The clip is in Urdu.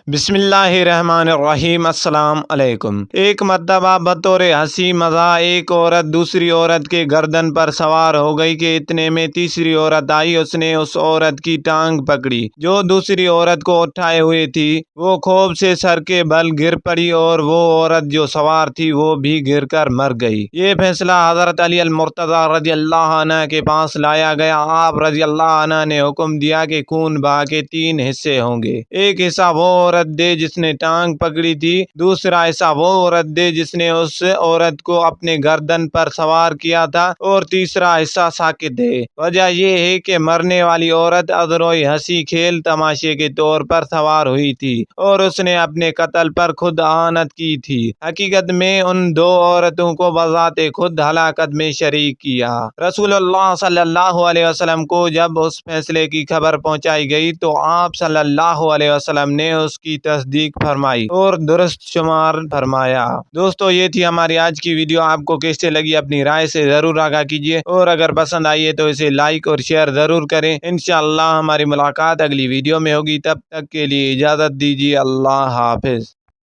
بسم اللہ الرحمن الرحیم۔ السلام علیکم۔ ایک مرتبہ بطور ہنسی مزاح ایک عورت دوسری عورت کے گردن پر سوار ہو گئی کہ اتنے میں تیسری عورت آئی۔ اس نے اس عورت کی ٹانگ پکڑی جو دوسری عورت کو اٹھائے ہوئے تھی۔ وہ خوف سے سر کے بل گر پڑی اور وہ عورت جو سوار تھی وہ بھی گر کر مر گئی۔ یہ فیصلہ حضرت علی المرتضیٰ رضی اللہ عنہ کے پاس لایا گیا۔ آپ رضی اللہ عنہ نے حکم دیا کہ خون بہا کے 3 حصے ہوں گے۔ ایک حصہ وہ عورت دے جس نے ٹانگ پکڑی تھی، دوسرا حصہ وہ عورت دے جس نے اس عورت کو اپنے گردن پر سوار کیا تھا، اور تیسرا حصہ ساکت دے۔ وجہ یہ ہے کہ مرنے والی عورت ازروئی ہنسی کھیل تماشے کے طور پر سوار ہوئی تھی اور اس نے اپنے قتل پر خود اعانت کی تھی۔ حقیقت میں ان 2 عورتوں کو بذات خود ہلاکت میں شریک کیا۔ رسول اللہ صلی اللہ علیہ وسلم کو جب اس فیصلے کی خبر پہنچائی گئی تو آپ صلی اللہ علیہ وسلم نے اس کی تصدیق فرمائی اور درست شمار فرمایا۔ دوستو، یہ تھی ہماری آج کی ویڈیو۔ آپ کو کیسے لگی اپنی رائے سے ضرور آگاہ کیجیے، اور اگر پسند آئی ہے تو اسے لائک اور شیئر ضرور کریں۔ انشاءاللہ ہماری ملاقات اگلی ویڈیو میں ہوگی۔ تب تک کے لیے اجازت دیجیے۔ اللہ حافظ۔